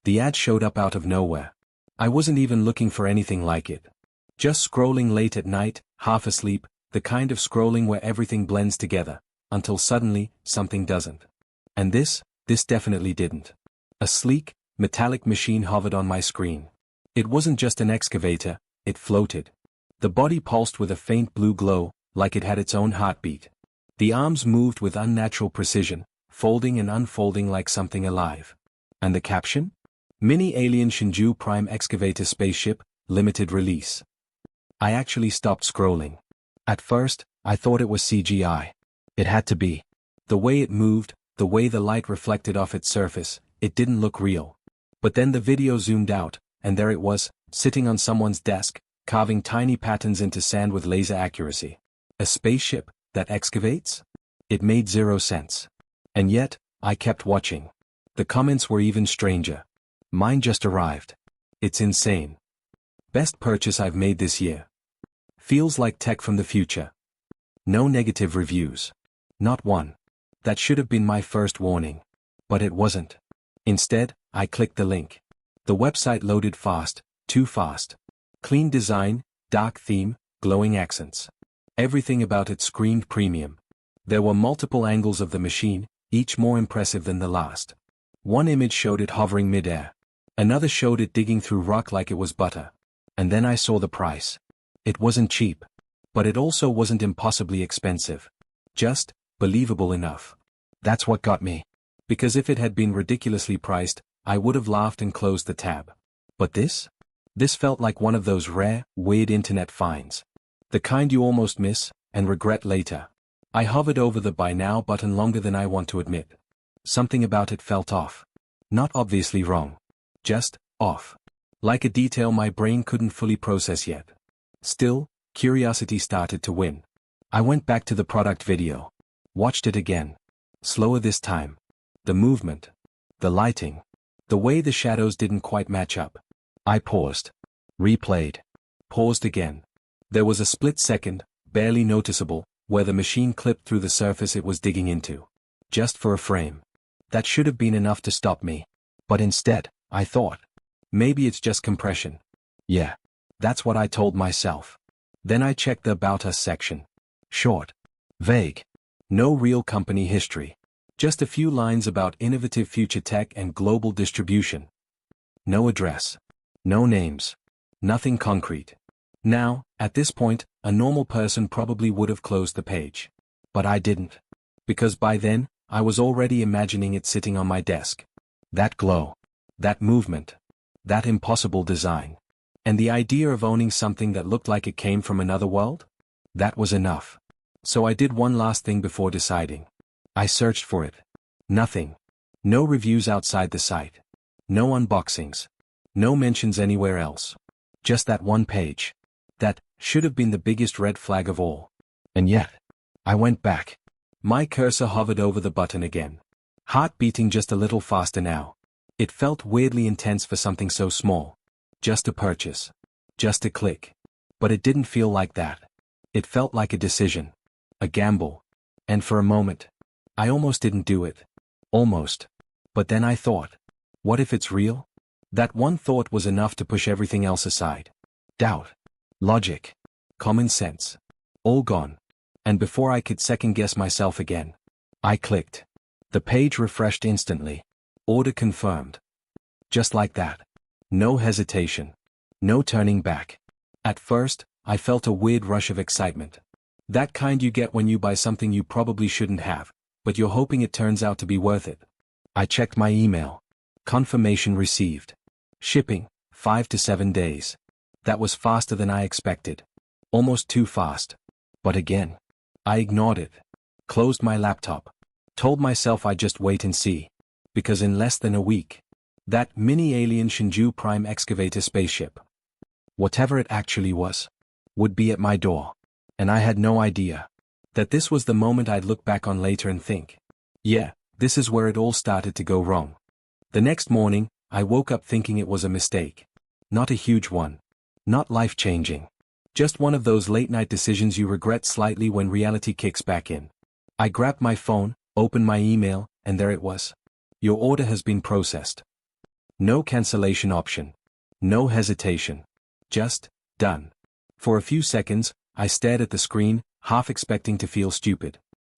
The ad showed up out of nowhere. I wasn't even looking for anything like it. Just scrolling late at night, half asleep, the kind of scrolling where everything blends together, until suddenly, something doesn't. And this definitely didn't. A sleek, metallic machine hovered on my screen. It wasn't just an excavator, it floated. The body pulsed with a faint blue glow, like it had its own heartbeat. The arms moved with unnatural precision, folding and unfolding like something alive. And the caption? Mini Alien Shenzhou Prime Excavator Spaceship, Limited Release. I actually stopped scrolling. At first, I thought it was CGI. It had to be. The way it moved, the way the light reflected off its surface, it didn't look real. But then the video zoomed out, and there it was, sitting on someone's desk, carving tiny patterns into sand with laser accuracy. A spaceship that excavates? It made zero sense. And yet, I kept watching. The comments were even stranger. Mine just arrived. It's insane. Best purchase I've made this year. Feels like tech from the future. No negative reviews. Not one. That should have been my first warning. But it wasn't. Instead, I clicked the link. The website loaded fast, too fast. Clean design, dark theme, glowing accents. Everything about it screamed premium. There were multiple angles of the machine, each more impressive than the last. One image showed it hovering mid-air. Another showed it digging through rock like it was butter. And then I saw the price. It wasn't cheap. But it also wasn't impossibly expensive. Just believable enough. That's what got me. Because if it had been ridiculously priced, I would have laughed and closed the tab. But this? This felt like one of those rare, weird internet finds. The kind you almost miss, and regret later. I hovered over the Buy Now button longer than I want to admit. Something about it felt off. Not obviously wrong. Just off. Like a detail my brain couldn't fully process yet. Still, curiosity started to win. I went back to the product video. Watched it again. Slower this time. The movement. The lighting. The way the shadows didn't quite match up. I paused. Replayed. Paused again. There was a split second, barely noticeable, where the machine clipped through the surface it was digging into. Just for a frame. That should have been enough to stop me. But instead, I thought. Maybe it's just compression. Yeah. That's what I told myself. Then I checked the About Us section. Short. Vague. No real company history. Just a few lines about innovative future tech and global distribution. No address. No names. Nothing concrete. Now, at this point, a normal person probably would have closed the page. But I didn't. Because by then, I was already imagining it sitting on my desk. That glow. That movement. That impossible design. And the idea of owning something that looked like it came from another world? That was enough. So I did one last thing before deciding. I searched for it. Nothing. No reviews outside the site. No unboxings. No mentions anywhere else. Just that one page. That should have been the biggest red flag of all. And yet, I went back. My cursor hovered over the button again. Heart beating just a little faster now. It felt weirdly intense for something so small. Just a purchase. Just a click. But it didn't feel like that. It felt like a decision. A gamble. And for a moment, I almost didn't do it. Almost. But then I thought, what if it's real? That one thought was enough to push everything else aside. Doubt. Logic. Common sense. All gone. And before I could second-guess myself again, I clicked. The page refreshed instantly. Order confirmed. Just like that. No hesitation. No turning back. At first, I felt a weird rush of excitement. That kind you get when you buy something you probably shouldn't have, but you're hoping it turns out to be worth it. I checked my email. Confirmation received. Shipping, 5 to 7 days. That was faster than I expected. Almost too fast. But again, I ignored it. Closed my laptop. Told myself I'd just wait and see. Because in less than a week, that mini alien Shenzhou Prime Excavator spaceship, whatever it actually was, would be at my door. And I had no idea that this was the moment I'd look back on later and think, yeah, this is where it all started to go wrong. The next morning, I woke up thinking it was a mistake. Not a huge one. Not life-changing. Just one of those late-night decisions you regret slightly when reality kicks back in. I grabbed my phone, opened my email, and there it was. Your order has been processed. No cancellation option. No hesitation. Just, done. For a few seconds, I stared at the screen, half expecting to feel stupid.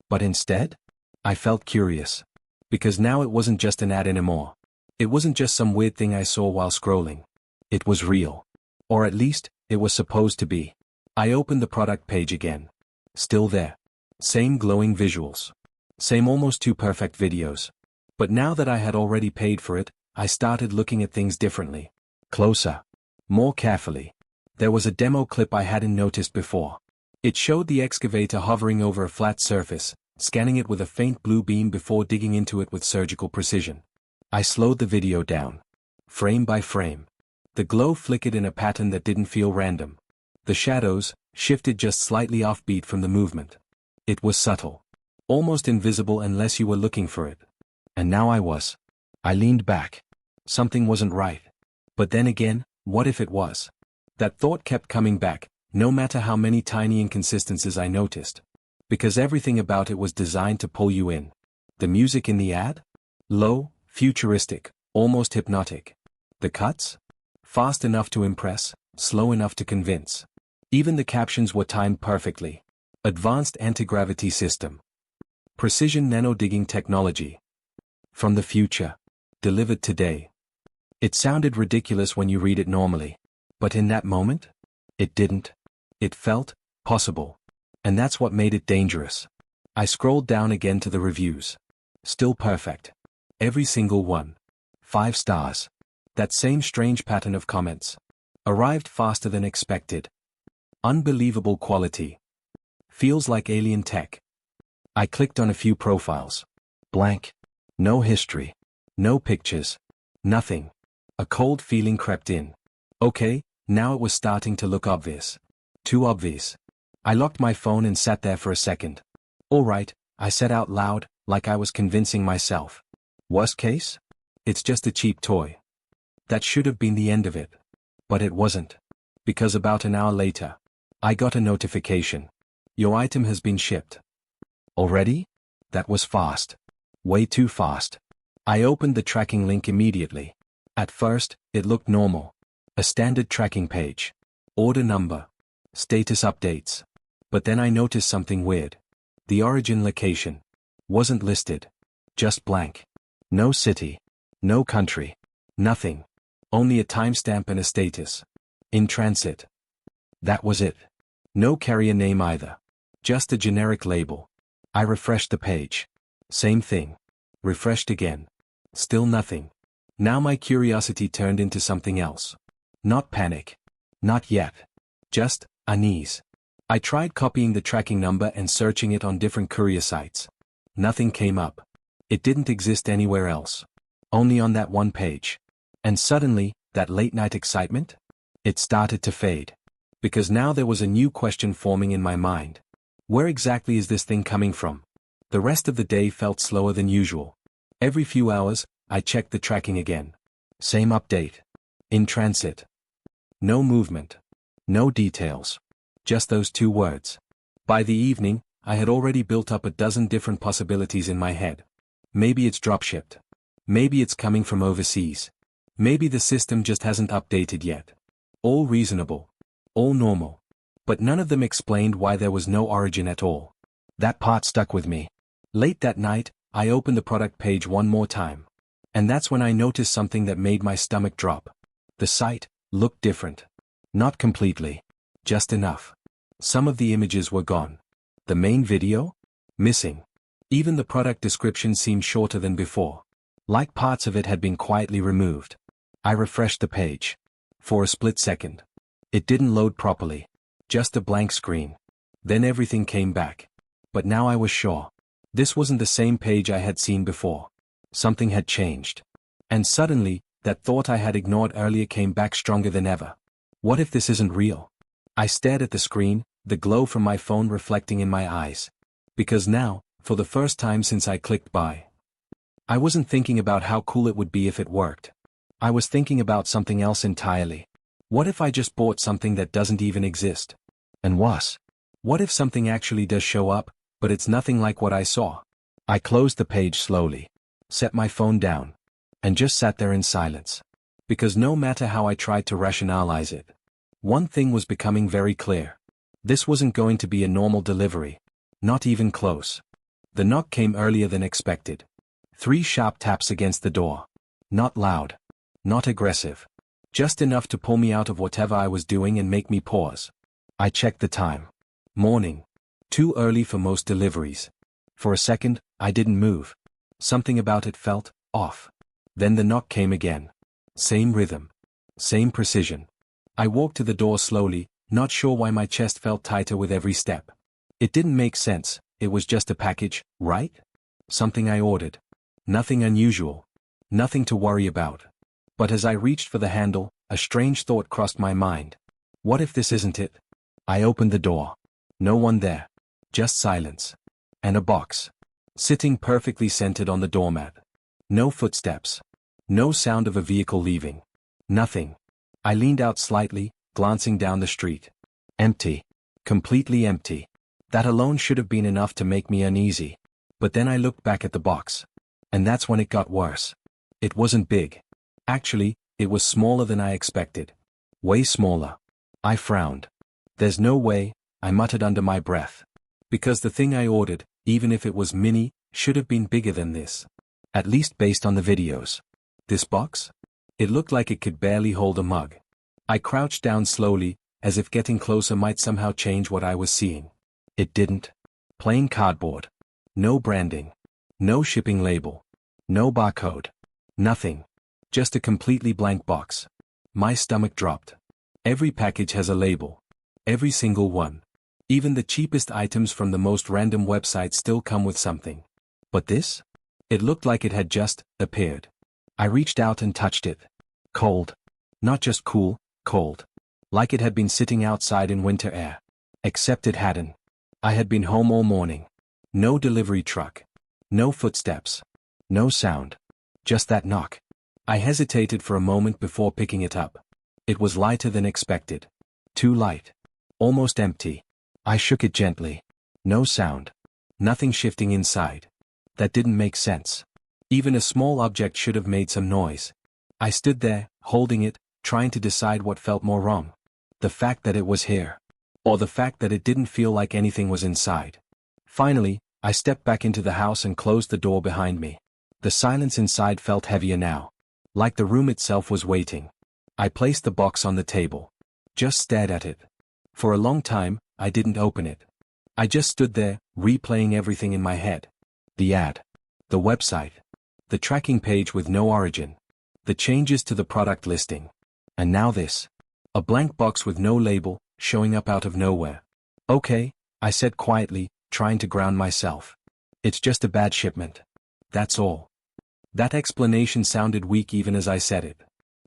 But instead, I felt curious. Because now it wasn't just an ad anymore. It wasn't just some weird thing I saw while scrolling. It was real. Or at least, it was supposed to be. I opened the product page again. Still there. Same glowing visuals. Same almost too perfect videos. But now that I had already paid for it, I started looking at things differently. Closer. More carefully. There was a demo clip I hadn't noticed before. It showed the excavator hovering over a flat surface, scanning it with a faint blue beam before digging into it with surgical precision. I slowed the video down. Frame by frame. The glow flickered in a pattern that didn't feel random. The shadows shifted just slightly offbeat from the movement. It was subtle. Almost invisible unless you were looking for it. And now I was. I leaned back. Something wasn't right. But then again, what if it was? That thought kept coming back, no matter how many tiny inconsistencies I noticed. Because everything about it was designed to pull you in. The music in the ad? Low, futuristic, almost hypnotic. The cuts? Fast enough to impress, slow enough to convince. Even the captions were timed perfectly. Advanced anti-gravity system. Precision nano-digging technology. From the future. Delivered today. It sounded ridiculous when you read it normally. But in that moment? It didn't. It felt possible. And that's what made it dangerous. I scrolled down again to the reviews. Still perfect. Every single one. 5 stars. That same strange pattern of comments. Arrived faster than expected. Unbelievable quality. Feels like alien tech. I clicked on a few profiles. Blank. No history. No pictures. Nothing. A cold feeling crept in. Okay, now it was starting to look obvious. Too obvious. I locked my phone and sat there for a second. All right, I said out loud, like I was convincing myself. Worst case? It's just a cheap toy. That should have been the end of it. But it wasn't. Because about an hour later, I got a notification. Your item has been shipped. Already? That was fast. Way too fast. I opened the tracking link immediately. At first, it looked normal. A standard tracking page. Order number. Status updates. But then I noticed something weird. The origin location wasn't listed. Just blank. No city. No country. Nothing. Only a timestamp and a status. In transit. That was it. No carrier name either. Just a generic label. I refreshed the page. Same thing. Refreshed again. Still nothing. Now my curiosity turned into something else. Not panic. Not yet. Just unease. I tried copying the tracking number and searching it on different courier sites. Nothing came up. It didn't exist anywhere else. Only on that one page. And suddenly, that late-night excitement? It started to fade. Because now there was a new question forming in my mind. Where exactly is this thing coming from? The rest of the day felt slower than usual. Every few hours, I checked the tracking again. Same update. In transit. No movement. No details. Just those 2 words. By the evening, I had already built up a dozen different possibilities in my head. Maybe it's dropshipped. Maybe it's coming from overseas. Maybe the system just hasn't updated yet. All reasonable. All normal. But none of them explained why there was no origin at all. That part stuck with me. Late that night, I opened the product page one more time. And that's when I noticed something that made my stomach drop. The site looked different. Not completely. Just enough. Some of the images were gone. The main video? Missing. Even the product description seemed shorter than before. Like parts of it had been quietly removed. I refreshed the page. For a split second. It didn't load properly. Just a blank screen. Then everything came back. But now I was sure. This wasn't the same page I had seen before. Something had changed. And suddenly, that thought I had ignored earlier came back stronger than ever. What if this isn't real? I stared at the screen, the glow from my phone reflecting in my eyes. Because now, for the first time since I clicked buy, I wasn't thinking about how cool it would be if it worked. I was thinking about something else entirely. What if I just bought something that doesn't even exist? And worse, what if something actually does show up, but it's nothing like what I saw? I closed the page slowly, set my phone down, and just sat there in silence. Because no matter how I tried to rationalize it, one thing was becoming very clear. This wasn't going to be a normal delivery. Not even close. The knock came earlier than expected. 3 sharp taps against the door. Not loud. Not aggressive. Just enough to pull me out of whatever I was doing and make me pause. I checked the time. Morning. Too early for most deliveries. For a second, I didn't move. Something about it felt off. Then the knock came again. Same rhythm. Same precision. I walked to the door slowly, not sure why my chest felt tighter with every step. It didn't make sense. It was just a package, right? Something I ordered. Nothing unusual. Nothing to worry about. But as I reached for the handle, a strange thought crossed my mind. What if this isn't it? I opened the door. No one there. Just silence. And a box. Sitting perfectly centered on the doormat. No footsteps. No sound of a vehicle leaving. Nothing. I leaned out slightly, glancing down the street. Empty. Completely empty. That alone should have been enough to make me uneasy. But then I looked back at the box. And that's when it got worse. It wasn't big. Actually, it was smaller than I expected. Way smaller. I frowned. There's no way, I muttered under my breath. Because the thing I ordered, even if it was mini, should have been bigger than this. At least based on the videos. This box? It looked like it could barely hold a mug. I crouched down slowly, as if getting closer might somehow change what I was seeing. It didn't. Plain cardboard. No branding. No shipping label. No barcode. Nothing. Just a completely blank box. My stomach dropped. Every package has a label. Every single one. Even the cheapest items from the most random websites still come with something. But this? It looked like it had just appeared. I reached out and touched it. Cold. Not just cool, cold. Like it had been sitting outside in winter air. Except it hadn't. I had been home all morning. No delivery truck. No footsteps. No sound. Just that knock. I hesitated for a moment before picking it up. It was lighter than expected. Too light. Almost empty. I shook it gently. No sound. Nothing shifting inside. That didn't make sense. Even a small object should have made some noise. I stood there, holding it, trying to decide what felt more wrong. The fact that it was here. Or the fact that it didn't feel like anything was inside. Finally, I stepped back into the house and closed the door behind me. The silence inside felt heavier now. Like the room itself was waiting. I placed the box on the table. Just stared at it. For a long time, I didn't open it. I just stood there, replaying everything in my head. The ad. The website. The tracking page with no origin. The changes to the product listing. And now this. A blank box with no label, showing up out of nowhere. Okay, I said quietly, trying to ground myself. It's just a bad shipment. That's all. That explanation sounded weak even as I said it.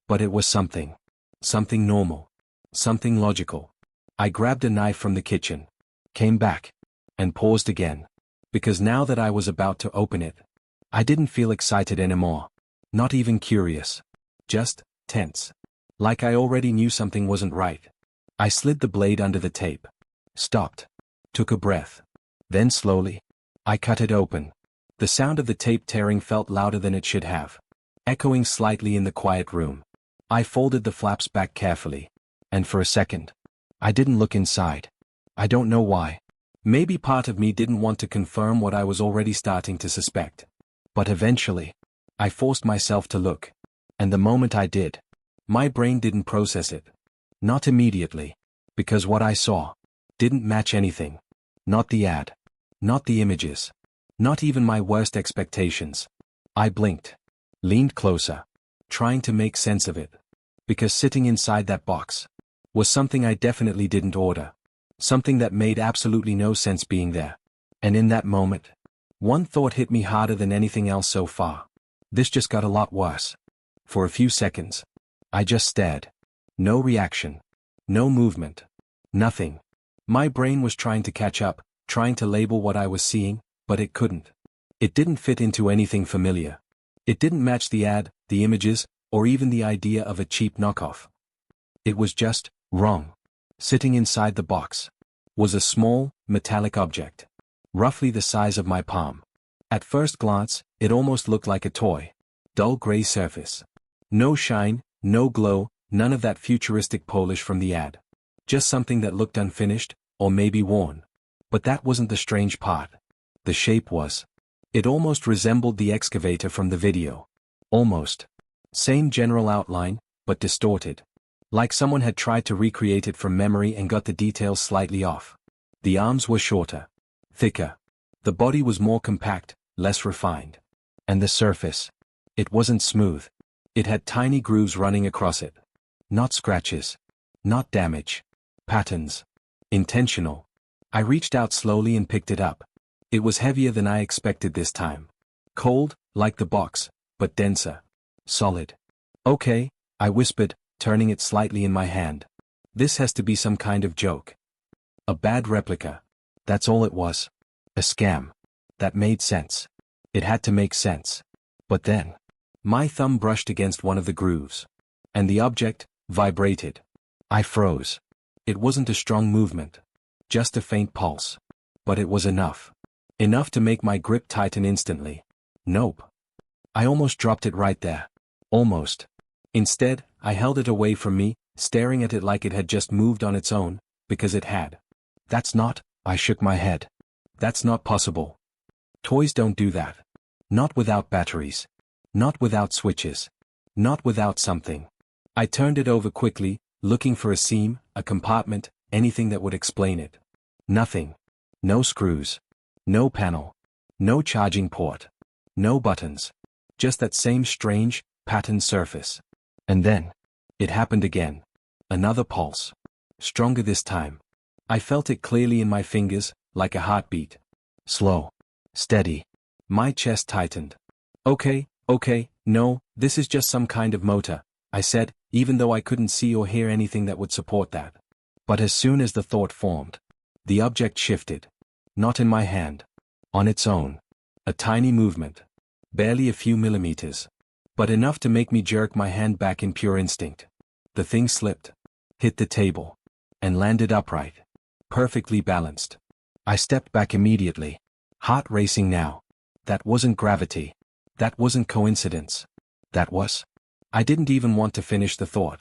But it was something. Something normal. Something logical. I grabbed a knife from the kitchen. Came back. And paused again. Because now that I was about to open it, I didn't feel excited anymore. Not even curious. Just tense. Like I already knew something wasn't right. I slid the blade under the tape. Stopped. Took a breath. Then slowly, I cut it open. The sound of the tape tearing felt louder than it should have. Echoing slightly in the quiet room. I folded the flaps back carefully. And for a second, I didn't look inside. I don't know why. Maybe part of me didn't want to confirm what I was already starting to suspect. But eventually, I forced myself to look. And the moment I did, my brain didn't process it. Not immediately. Because what I saw didn't match anything. Not the ad. Not the images. Not even my worst expectations. I blinked. Leaned closer. Trying to make sense of it. Because sitting inside that box was something I definitely didn't order. Something that made absolutely no sense being there. And in that moment, one thought hit me harder than anything else so far. This just got a lot worse. For a few seconds, I just stared. No reaction. No movement. Nothing. My brain was trying to catch up, trying to label what I was seeing, but it couldn't. It didn't fit into anything familiar. It didn't match the ad, the images, or even the idea of a cheap knockoff. It was just wrong. Sitting inside the box was a small, metallic object. Roughly the size of my palm. At first glance, it almost looked like a toy. Dull gray surface. No shine, No glow, none of that futuristic polish from the ad. Just something that looked unfinished, or maybe worn. But that wasn't the strange part. The shape was. It almost resembled the excavator from the video. Almost. Same general outline, but distorted. Like someone had tried to recreate it from memory and got the details slightly off. The arms were shorter. Thicker. The body was more compact, less refined. And the surface. It wasn't smooth. It had tiny grooves running across it. Not scratches. Not damage. Patterns. Intentional. I reached out slowly and picked it up. It was heavier than I expected this time. Cold, like the box, but denser. Solid. Okay, I whispered, turning it slightly in my hand. This has to be some kind of joke. A bad replica. That's all it was. A scam. That made sense. It had to make sense. But then, my thumb brushed against one of the grooves. And the object vibrated. I froze. It wasn't a strong movement. Just a faint pulse. But it was enough. Enough to make my grip tighten instantly. Nope. I almost dropped it right there. Almost. Instead, I held it away from me, staring at it like it had just moved on its own, because it had. That's not, I shook my head. That's not possible. Toys don't do that. Not without batteries. Not without switches. Not without something. I turned it over quickly, looking for a seam, a compartment, anything that would explain it. Nothing. No screws. No panel. No charging port. No buttons. Just that same strange, patterned surface. And then, it happened again. Another pulse. Stronger this time. I felt it clearly in my fingers, like a heartbeat. Slow. Steady. My chest tightened. Okay, no, this is just some kind of motor, I said, even though I couldn't see or hear anything that would support that. But as soon as the thought formed, the object shifted. Not in my hand. On its own. A tiny movement. Barely a few millimeters. But enough to make me jerk my hand back in pure instinct. The thing slipped. Hit the table. And landed upright. Perfectly balanced. I stepped back immediately. Heart racing now. That wasn't gravity. That wasn't coincidence. That was. I didn't even want to finish the thought.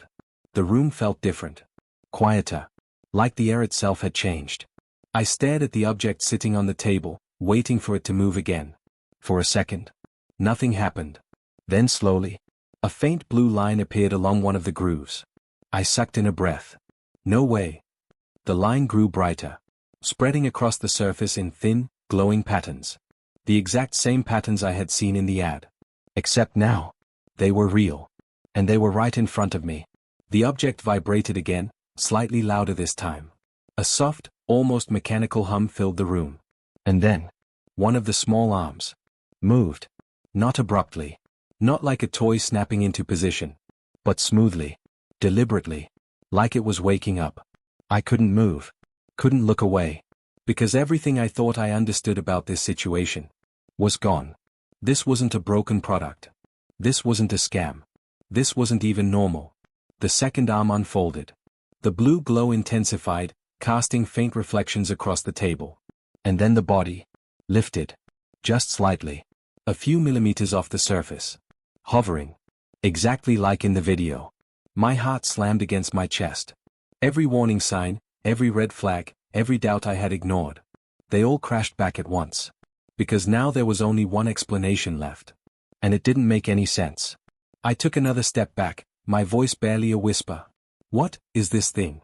The room felt different. Quieter. Like the air itself had changed. I stared at the object sitting on the table, waiting for it to move again. For a second. Nothing happened. Then slowly, a faint blue line appeared along one of the grooves. I sucked in a breath. No way. The line grew brighter. Spreading across the surface in thin, glowing patterns. The exact same patterns I had seen in the ad. Except now, they were real. And they were right in front of me. The object vibrated again, slightly louder this time. A soft, almost mechanical hum filled the room. And then, one of the small arms moved. Not abruptly. Not like a toy snapping into position. But smoothly. Deliberately. Like it was waking up. I couldn't move. Couldn't look away. Because everything I thought I understood about this situation was gone. This wasn't a broken product. This wasn't a scam. This wasn't even normal. The second arm unfolded. The blue glow intensified, casting faint reflections across the table. And then the body lifted. Just slightly. A few millimeters off the surface. Hovering. Exactly like in the video. My heart slammed against my chest. Every warning sign, every red flag, every doubt I had ignored. They all crashed back at once. Because now there was only one explanation left. And it didn't make any sense. I took another step back, my voice barely a whisper. What is this thing?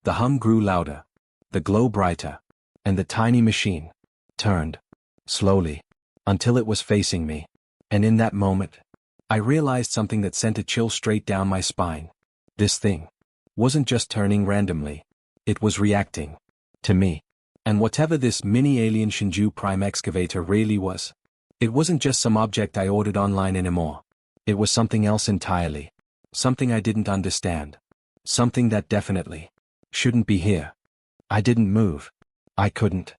The hum grew louder. The glow brighter. And the tiny machine turned. Slowly. Until it was facing me. And in that moment, I realized something that sent a chill straight down my spine. This thing wasn't just turning randomly. It was reacting. To me. And whatever this mini-alien Shenzhou Prime excavator really was, it wasn't just some object I ordered online anymore. It was something else entirely. Something I didn't understand. Something that definitely shouldn't be here. I didn't move. I couldn't.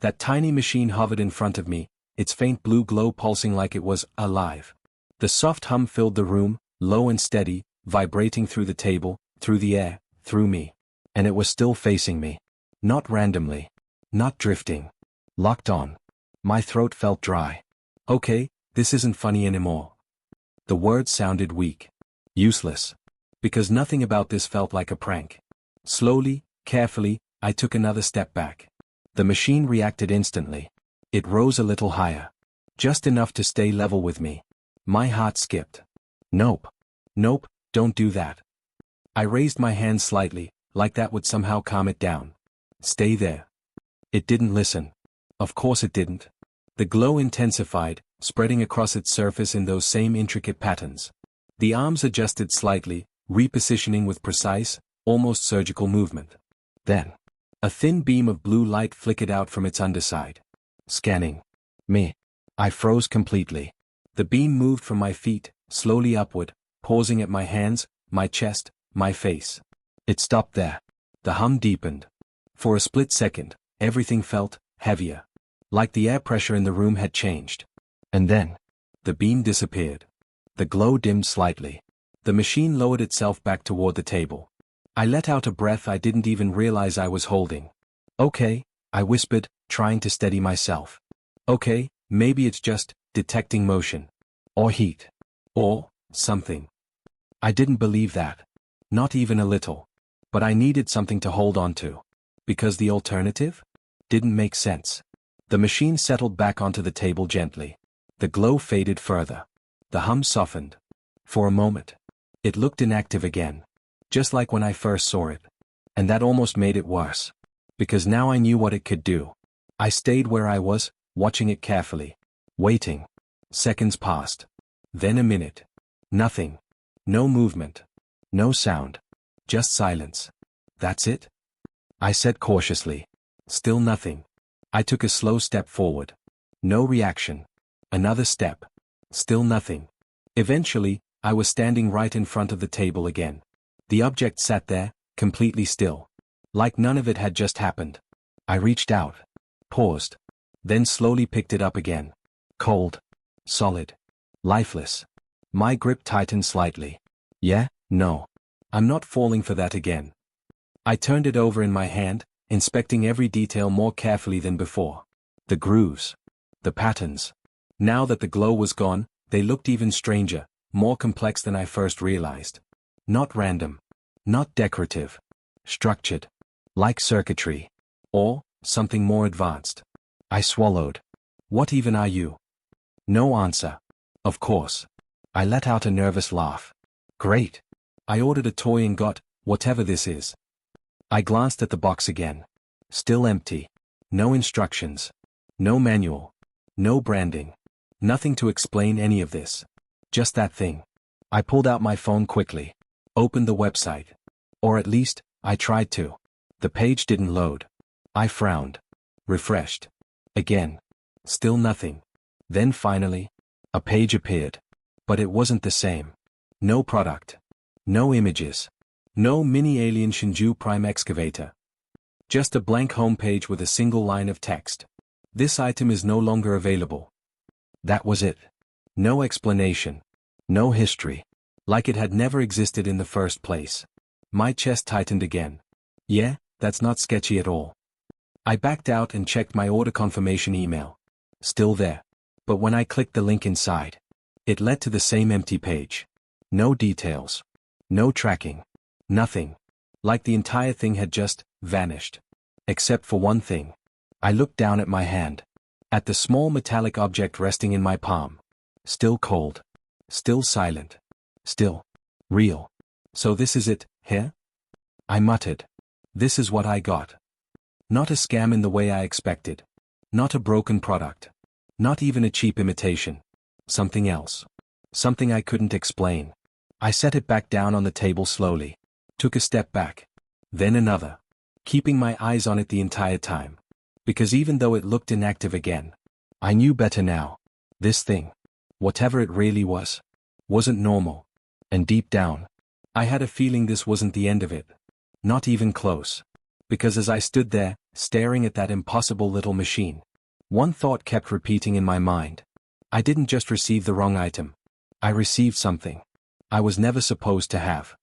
That tiny machine hovered in front of me, its faint blue glow pulsing like it was alive. The soft hum filled the room, low and steady, vibrating through the table, through the air, through me. And it was still facing me. Not randomly. Not drifting. Locked on. My throat felt dry. Okay, this isn't funny anymore. The words sounded weak. Useless. because nothing about this felt like a prank. Slowly, carefully, I took another step back. The machine reacted instantly. It rose a little higher. Just enough to stay level with me. My heart skipped. Nope. Nope, don't do that. I raised my hand slightly, like that would somehow calm it down. Stay there. It didn't listen. Of course it didn't. The glow intensified, spreading across its surface in those same intricate patterns. The arms adjusted slightly, repositioning with precise, almost surgical movement. Then, a thin beam of blue light flickered out from its underside. Scanning me. I froze completely. The beam moved from my feet, slowly upward, pausing at my hands, my chest, my face. It stopped there. The hum deepened. For a split second, everything felt heavier. Like the air pressure in the room had changed. And then, the beam disappeared. The glow dimmed slightly. The machine lowered itself back toward the table. I let out a breath I didn't even realize I was holding. Okay, I whispered, trying to steady myself. Okay, maybe it's just detecting motion. Or heat. Or something. I didn't believe that. Not even a little. But I needed something to hold on to. Because the alternative? Didn't make sense. The machine settled back onto the table gently. The glow faded further. The hum softened. For a moment. It looked inactive again. Just like when I first saw it. And that almost made it worse. Because now I knew what it could do. I stayed where I was, watching it carefully. Waiting. Seconds passed. Then a minute. Nothing. No movement. No sound. Just silence. That's it? I said cautiously. Still nothing. I took a slow step forward. No reaction. Another step. Still nothing. Eventually, I was standing right in front of the table again. The object sat there, completely still. Like none of it had just happened. I reached out. Paused. Then slowly picked it up again. Cold. Solid. Lifeless. My grip tightened slightly. Yeah, no. I'm not falling for that again. I turned it over in my hand, inspecting every detail more carefully than before. The grooves. The patterns. Now that the glow was gone, they looked even stranger, more complex than I first realized. Not random. Not decorative. Structured. Like circuitry. Or, something more advanced. I swallowed. What even are you? No answer. Of course. I let out a nervous laugh. Great. I ordered a toy and got, whatever this is. I glanced at the box again. Still empty. No instructions. No manual. No branding. Nothing to explain any of this. Just that thing. I pulled out my phone quickly. Opened the website. Or at least, I tried to. The page didn't load. I frowned. Refreshed. Again. Still nothing. Then finally, a page appeared. But it wasn't the same. No product. No images. No mini alien Shenzhou Prime Excavator. Just a blank homepage with a single line of text. This item is no longer available. That was it. No explanation. No history. Like it had never existed in the first place. My chest tightened again. Yeah, that's not sketchy at all. I backed out and checked my order confirmation email. Still there. But when I clicked the link inside, it led to the same empty page. No details. No tracking. Nothing. Like the entire thing had just vanished. Except for one thing. I looked down at my hand. At the small metallic object resting in my palm. Still cold. Still silent. Still real. So this is it, here? I muttered. This is what I got. Not a scam in the way I expected. Not a broken product. Not even a cheap imitation. Something else. Something I couldn't explain. I set it back down on the table slowly. Took a step back. Then another. Keeping my eyes on it the entire time. Because even though it looked inactive again, I knew better now. This thing, whatever it really was, wasn't normal. And deep down, I had a feeling this wasn't the end of it. Not even close. Because as I stood there, staring at that impossible little machine, one thought kept repeating in my mind. I didn't just receive the wrong item. I received something I was never supposed to have.